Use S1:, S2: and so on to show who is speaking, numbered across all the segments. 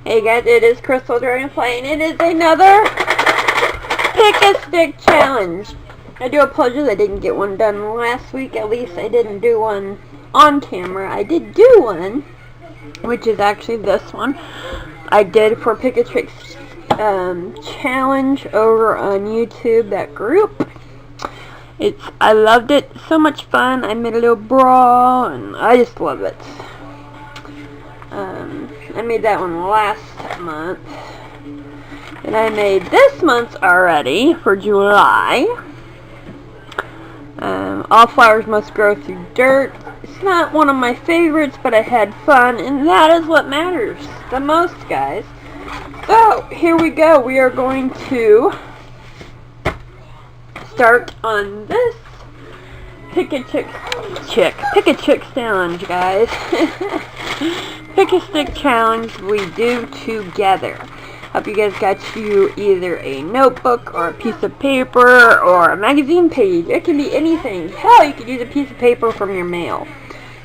S1: Hey guys, it is Crystal Dragonfly, and it is another Pick a Stick Challenge. I do apologize I didn't get one done last week. At least I didn't do one on camera. I did do one, which is actually this one. I did for Pick a Stick Challenge over on YouTube, that group. I loved it. So much fun. I made a little brawl, and I just love it. I made that one last month, and I made this month's already for July. All flowers must grow through dirt. It's not one of my favorites, but I had fun, and that is what matters the most, guys. So here we go. We are going to start on this Pick a Chick challenge, guys. Pick a Stick challenge we do together. Hope you guys got you either a notebook or a piece of paper or a magazine page. It can be anything. Hell, you could use a piece of paper from your mail.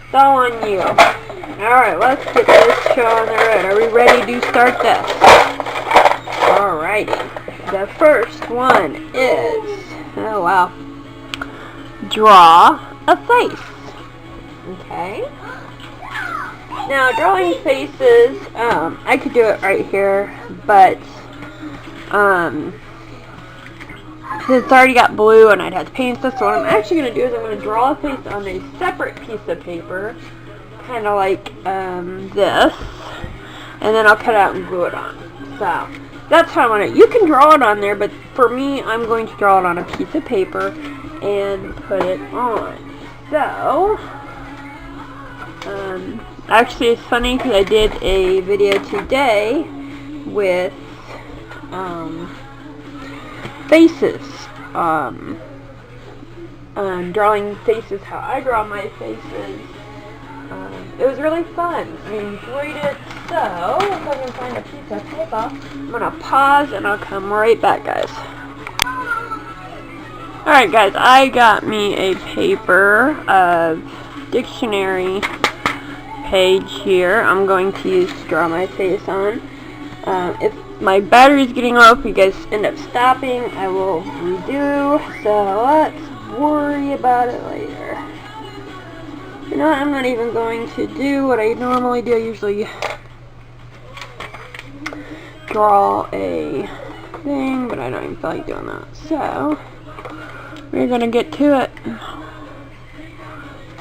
S1: It's all on you. Alright, let's get this show on the road. Are we ready to start this? Alrighty. The first one is, oh wow, draw a face. Okay. Now, drawing faces, I could do it right here, but, since it's already got blue and I'd have to paint this, so what I'm actually going to do is I'm going to draw a face on a separate piece of paper, kind of like, this, and then I'll cut it out and glue it on. So, that's how I want it. You can draw it on there, but for me, I'm going to draw it on a piece of paper and put it on. So, actually, it's funny because I did a video today with faces, drawing faces, how I draw my faces. It was really fun. I enjoyed it. So, if I can find a piece of paper, I'm going to pause and I'll come right back, guys. Alright, guys, I got me a paper of dictionary page here. I'm going to use to draw my face on. If my battery is getting low, if you guys end up stopping, I will redo. So let's worry about it later. You know what? I'm not even going to do what I normally do. I usually draw a thing, but I don't even feel like doing that. So we're gonna get to it.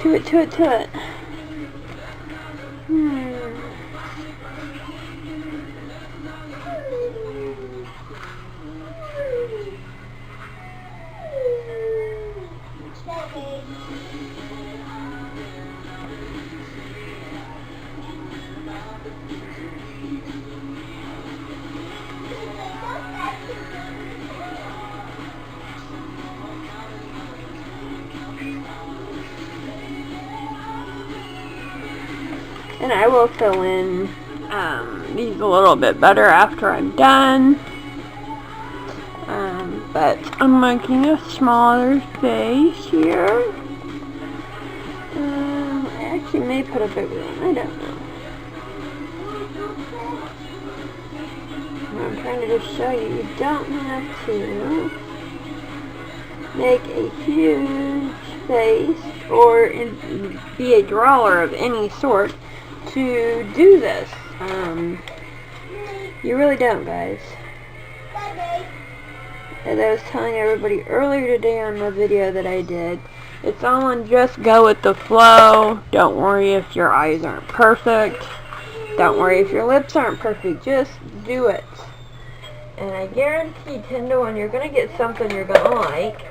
S1: To it. And I will fill in these a little bit better after I'm done. But I'm making a smaller face here. I actually may put a bigger one. I don't know. I'm trying to just show you, you don't have to make a huge face or be a drawer of any sort to do this. You really don't, guys. As I was telling everybody earlier today on the video that I did, it's all on just go with the flow. Don't worry if your eyes aren't perfect. Don't worry if your lips aren't perfect. Just do it. And I guarantee 10 to 1 you're going to get something you're going to like.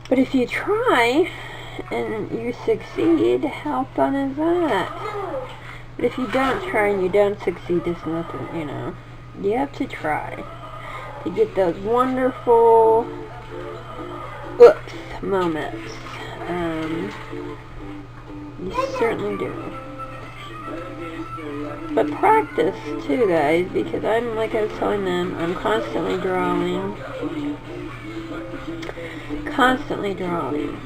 S1: But if you try and you succeed, how fun is that? But if you don't try and you don't succeed, it's nothing, you know. You have to try to get those wonderful oops moments. You certainly do. But practice too, guys, because I'm, like I was telling them, I'm constantly drawing. constantly drawing.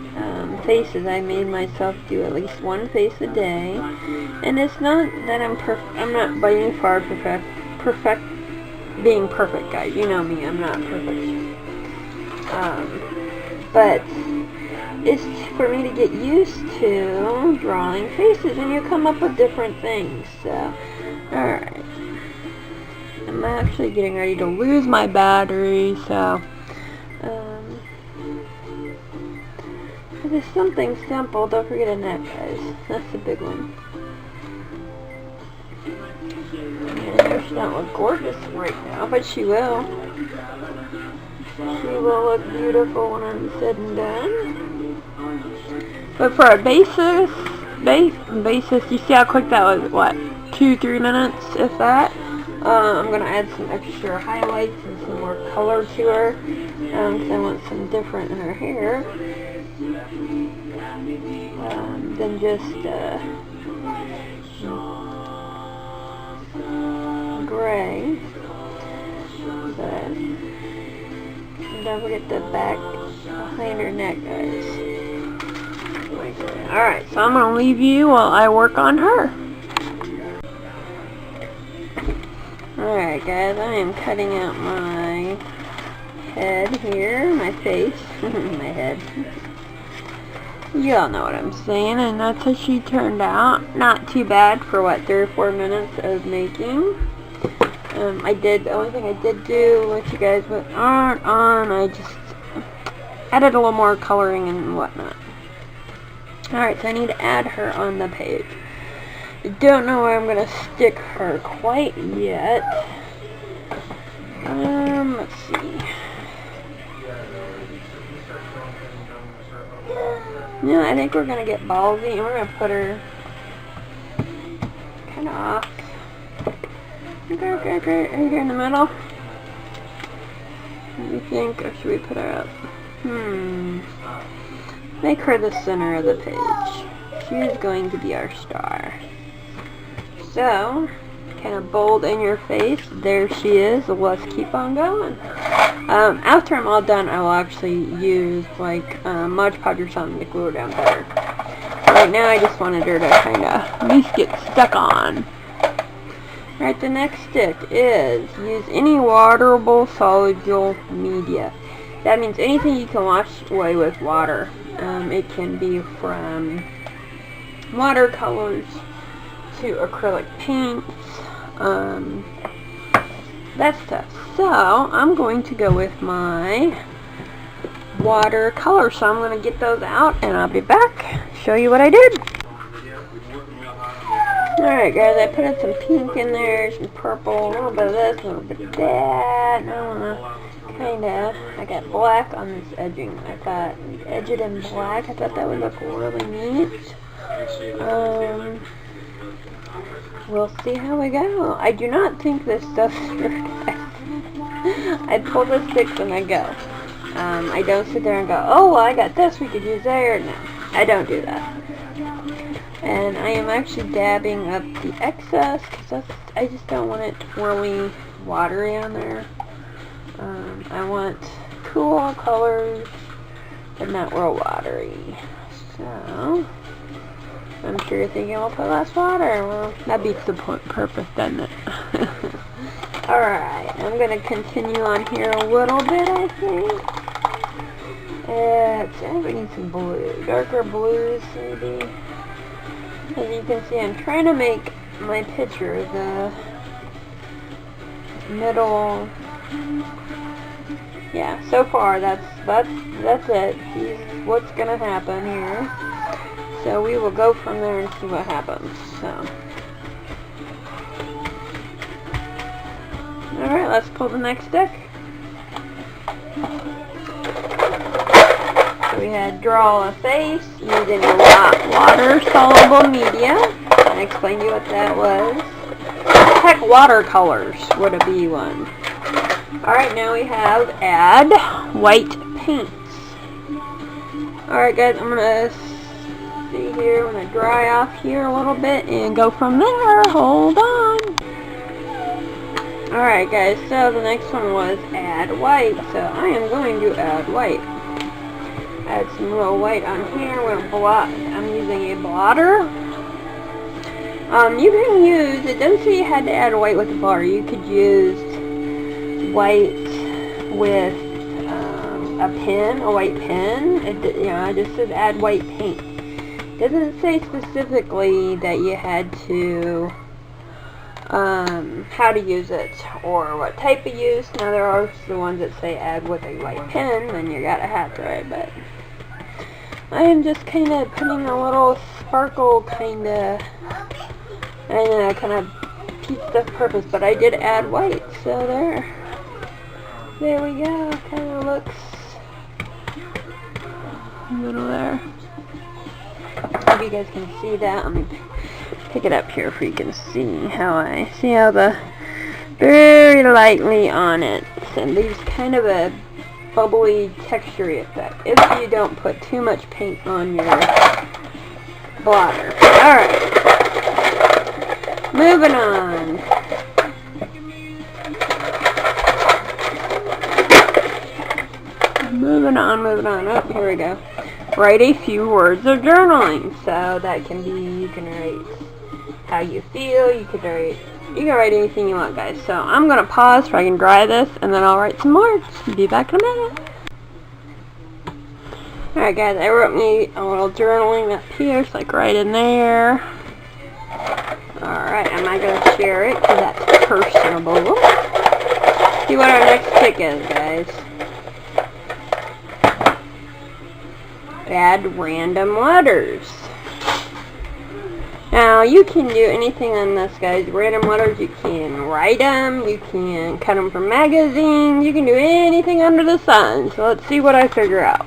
S1: Faces, I made myself do at least one face a day, and it's not that I'm not by any far being perfect, guys. You know me, I'm not perfect. But it's for me to get used to drawing faces, and you come up with different things. So, alright. I'm actually getting ready to lose my battery, so if it's something simple, don't forget a net, guys. That's the big one. And she don't look gorgeous right now, but she will. She will look beautiful when I'm said and done. But for a basis, you see how quick that was? What, 2-3 minutes, if that? I'm going to add some extra highlights and some more color to her, because I want some different in her hair than just gray. But don't forget the back behind her neck, guys. Alright, so I'm going to leave you while I work on her. Alright guys, I am cutting out my head here, my face, my head. You all know what I'm saying, and that's how she turned out. Not too bad for what, 3 or 4 minutes of making. The only thing I did do, which you guys aren't on, I just added a little more coloring and whatnot. Alright, so I need to add her on the page. I don't know where I'm going to stick her quite yet. Let's see. No, I think we're going to get ballsy and we're going to put her kind of off. Okay, right here in the middle. What do you think? Or should we put her up? Make her the center of the page. She is going to be our star. So, kind of bold in your face. There she is. Let's keep on going. After I'm all done, I will actually use like Mod Podge or something to glue her down better. Right now, I just wanted her to kind of at least get stuck on. Right, the next stick is use any waterable soluble media. That means anything you can wash away with water. It can be from watercolors to acrylic paints, that stuff. So, I'm going to go with my watercolor. So I'm going to get those out and I'll be back, show you what I did. Alright guys, I put in some pink in there, some purple, a little bit of this, a little bit of that, and I want to I got black on this edging. I thought, edge it in black, I thought that would look really neat. We'll see how we go. I do not think this stuff's I pull the sticks and I go. I don't sit there and go, oh, well, I got this, we could use there. No, I don't do that. And I am actually dabbing up the excess, because I just don't want it really watery on there. I want cool colors, but not real watery. So, I'm sure you're thinking, we'll put less water. Well, that beats the purpose, doesn't it? Alright, I'm going to continue on here a little bit, I think. I think we need some blue, darker blues, maybe. As you can see, I'm trying to make my picture the middle. Yeah, so far that's it. See what's gonna happen here. So we will go from there and see what happens. So, all right, let's pull the next stick. We had draw a face using water-soluble media. I explained to you what that was. Heck, watercolors would be one. Alright, now we have add white paints. Alright guys, I'm going to see here, I'm going to dry off here a little bit and go from there. Hold on. Alright guys, so the next one was add white. So I am going to add white. Add some little white on here. I'm using a blotter. You can use, it doesn't say you had to add white with the blotter. You could use white with a pen, a white pen. It just says add white paint. It doesn't say specifically that you had to, how to use it or what type of use. Now there are the ones that say add with a white pen, then you gotta have to, right? But I am just kind of putting a little sparkle kind of piece of purpose, but I did add white, so there we go. Kind of looks a little there. Hope you guys can see that. Let me pick it up here so you can see how the very lightly on it, and leaves kind of a bubbly texture effect if you don't put too much paint on your blotter. Alright, moving on. Moving on. Oh, here we go. Write a few words of journaling. So that can be, you can write how you feel, you can write anything you want, guys. So I'm going to pause so I can dry this, and then I'll write some more. Be back in a minute. Alright guys, I wrote me a little journaling up here, so like right in there. Alright, I'm not going to share it because that's personable. See what our next pick is, guys. Add random letters. Now, you can do anything on this, guys. Random letters, you can write them, you can cut them from magazines, you can do anything under the sun. So let's see what I figure out.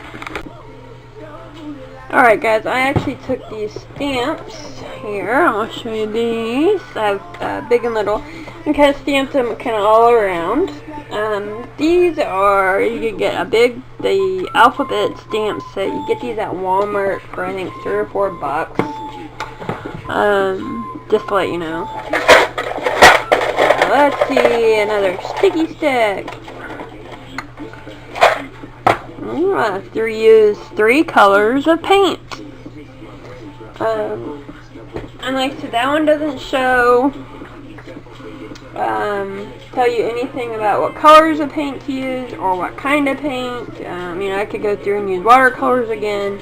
S1: Alright guys, I actually took these stamps here. I'm going to show you these. I have big and little. And kind of stamped them kind of all around. These are, you can get the alphabet stamp set. You get these at Walmart for I think $3 or $4. Just to let you know. Let's see, another sticky stick. I have to use 3 colors of paint. And like I said, that one doesn't show, tell you anything about what colors of paint to use or what kind of paint. I could go through and use watercolors again.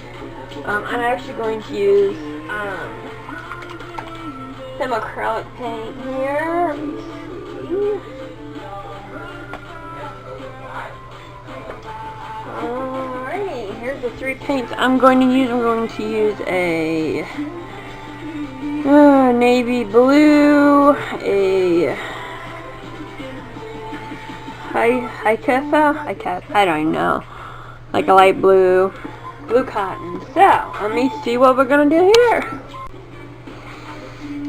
S1: I'm actually going to use some acrylic paint here. Let me see. Alright, here's the 3 paints I'm going to use. I'm going to use a navy blue, a I don't know, like a light blue cotton. So, let me see what we're going to do here.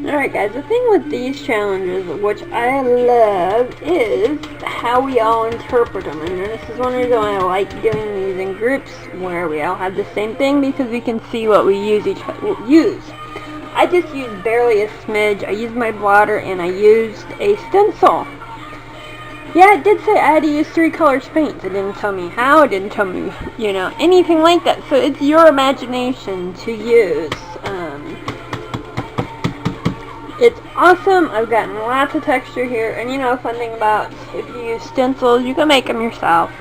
S1: Alright guys, the thing with these challenges, which I love, is how we all interpret them. And this is one reason why I like doing these in groups where we all have the same thing, because we can see what we use. I just used barely a smidge. I used my blotter and I used a stencil. Yeah, it did say I had to use 3 colors paint. It didn't tell me how, it didn't tell me, anything like that. So it's your imagination to use. It's awesome. I've gotten lots of texture here. And fun thing about if you use stencils, you can make them yourself.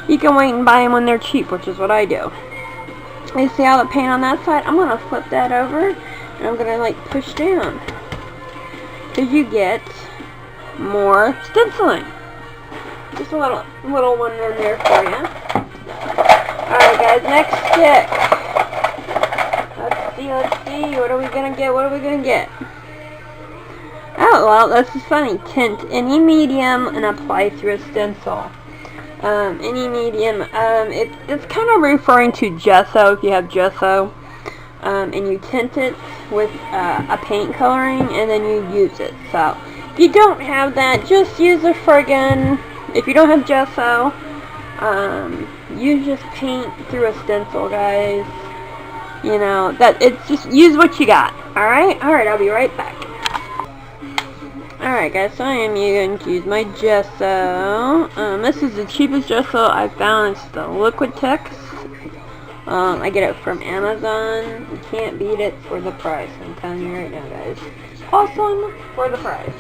S1: You can wait and buy them when they're cheap, which is what I do. You see all the paint on that side? I'm going to flip that over and I'm going to push down. Because you get more stenciling. Just a little one in there for you. Alright guys, next stick. Let's see. What are we going to get? Oh, well, this is funny. Tint any medium and apply through a stencil. Any medium. It's kind of referring to gesso, if you have gesso. And you tint it with a paint coloring, and then you use it. So, if you don't have that, just use a friggin', if you don't have gesso, you just paint through a stencil, guys. It's just, use what you got. Alright, I'll be right back. Alright guys, so I am going to use my gesso. This is the cheapest gesso I found. It's the Liquitex I get it from Amazon. You can't beat it for the price. I'm telling you right now, guys. Awesome for the price.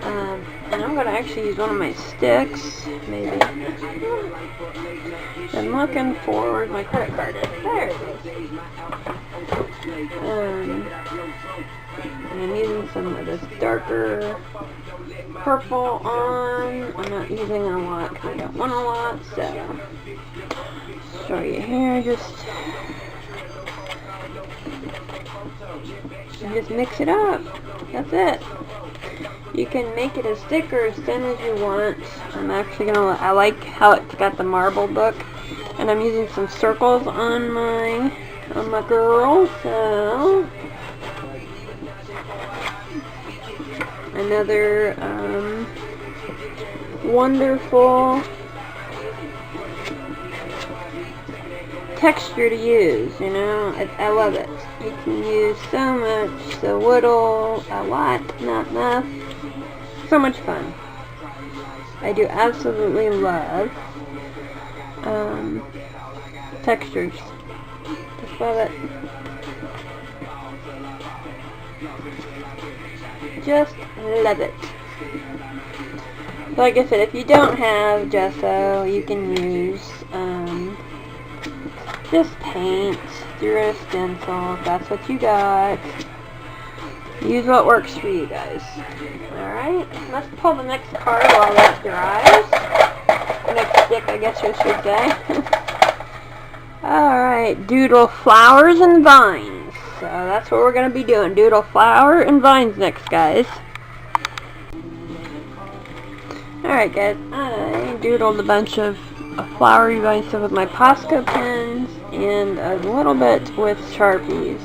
S1: And I'm going to actually use one of my sticks, maybe. I'm looking for where my credit card is. There it is. And I'm using some of this darker purple on. I'm not using a lot because I don't want a lot, so show you here. Just mix it up. That's it. You can make it as thick or as thin as you want. I like how it's got the marble look, and I'm using some circles on my girl. So another wonderful texture to use, you know. I love it. You can use so much, so little, a lot, not enough. So much fun. I do absolutely love textures. Just love it. Just love it. Like I said, if you don't have gesso, you can use just paint through a stencil if that's what you got. Use what works for you guys. Alright, let's pull the next card while that dries. Next stick, I guess you should say. Alright, doodle flowers and vines. So that's what we're going to be doing. Doodle flower and vines next, guys. Alright guys, I doodled a bunch of flowery vine stuff with my Posca pens and a little bit with Sharpies.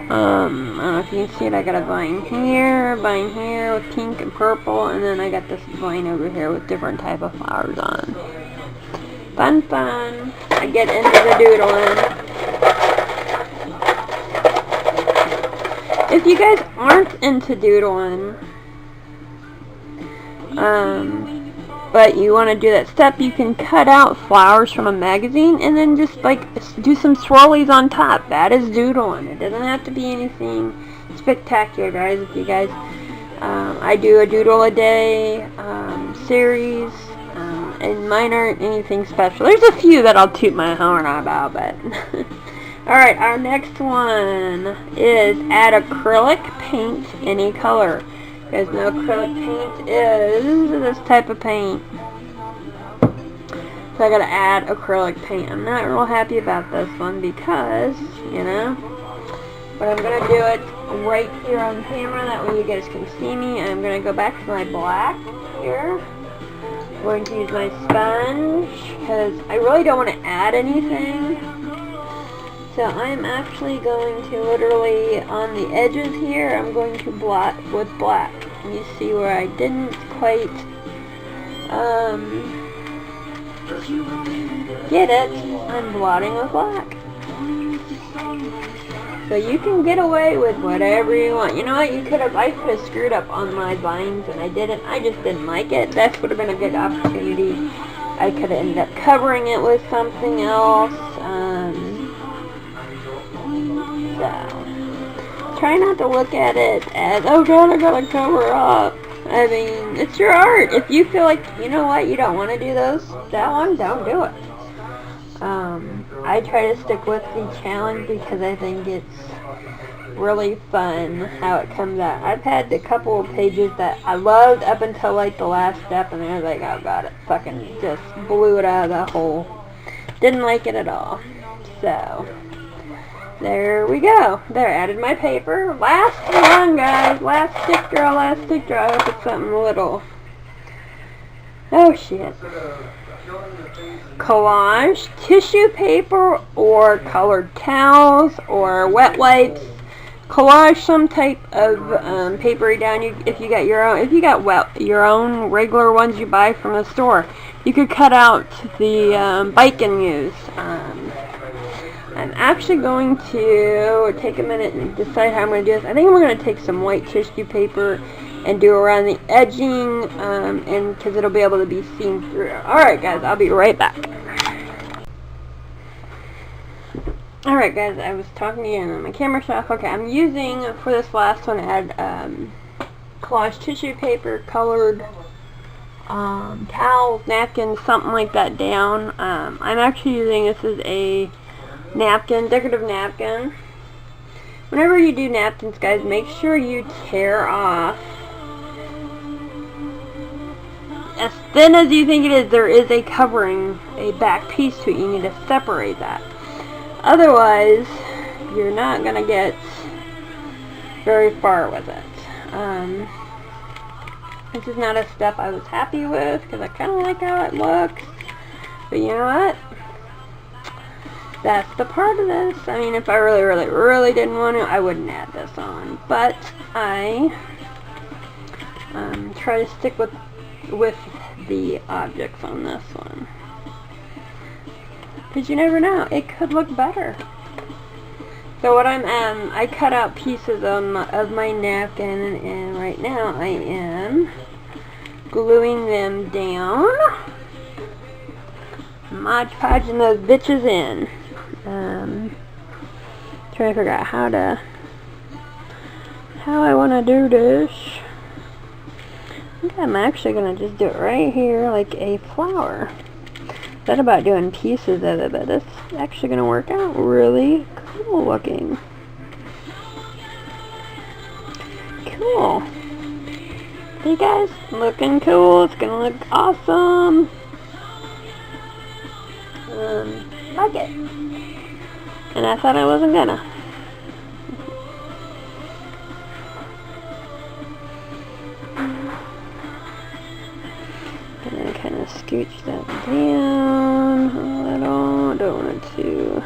S1: I don't know if you can see it. I got a vine here with pink and purple, and then I got this vine over here with different type of flowers on. Fun, fun. I get into the doodling. If you guys aren't into doodling, but you want to do that step, you can cut out flowers from a magazine and then just like do some swirlies on top. That is doodling. It doesn't have to be anything spectacular, guys. If you guys, I do a doodle a day series, and mine aren't anything special. There's a few that I'll toot my horn about, but alright, our next one is add acrylic paint any color. You guys know acrylic paint is this type of paint. So I gotta add acrylic paint. I'm not real happy about this one because, you know, but I'm gonna do it right here on camera. That way you guys can see me. I'm gonna go back to my black here. I'm going to use my sponge because I really don't want to add anything. So I'm actually going to literally, on the edges here, I'm going to blot with black. And you see where I didn't quite get it, I'm blotting with black. So you can get away with whatever you want. You know what, I could have screwed up on my vines and I didn't. I just didn't like it. That would have been a good opportunity. I could have ended up covering it with something else. So, try not to look at it as, oh god, I gotta cover up. I mean, it's your art. If you feel like, you know what, you don't want to do that one, don't do it. I try to stick with the challenge because I think it's really fun how it comes out. I've had a couple of pages that I loved up until like the last step, and then I was like, oh god, it fucking just blew it out of the hole. Didn't like it at all. So, there we go. There, added my paper. Last one, guys. Last stick draw. I hope it's something little. Oh, shit. Collage, tissue paper, or colored towels, or wet wipes. Collage some type of paper down. If you got your own regular ones you buy from the store, you could cut out the bike and use. I'm actually going to take a minute and decide how I'm going to do this. I think I'm going to take some white tissue paper and do around the edging, and because it'll be able to be seen through. Alright guys, I'll be right back. Alright guys, I was talking again on my camera stuff. Okay, I'm using, for this last one, I had collage tissue paper, colored towels, napkins, something like that down. I'm actually using, this is a napkin, decorative napkin. Whenever you do napkins, guys, make sure you tear off as thin as you think it is. There is a covering, a back piece to it. You need to separate that. Otherwise, you're not going to get very far with it. This is not a step I was happy with because I kind of like how it looks. But you know what? That's the part of this. I mean, if I really didn't want to, I wouldn't add this on. But I try to stick with the objects on this one. Because you never know, it could look better. So what I cut out pieces of my napkin, and right now I am gluing them down, Mod Podging those bitches in. Trying to figure out how I want to do this. I think I'm actually going to just do it right here like a flower. Thought about doing pieces of it, but it's actually going to work out really cool looking. Cool. Hey guys, looking cool. It's going to look awesome. Like it. And I thought I wasn't gonna. And then kind of scooch that down a little. Don't want it to.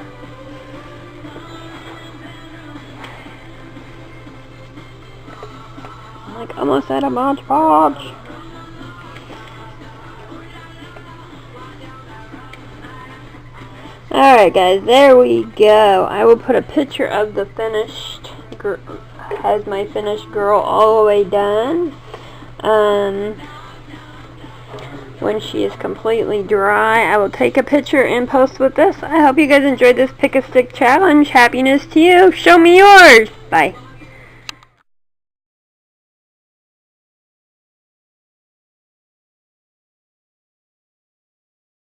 S1: I'm like almost at a Mod Podge. Alright guys, there we go. I will put a picture of the finished, has my finished girl all the way done. When she is completely dry, I will take a picture and post with this. I hope you guys enjoyed this Pick a Stick challenge. Happiness to you. Show me yours. Bye.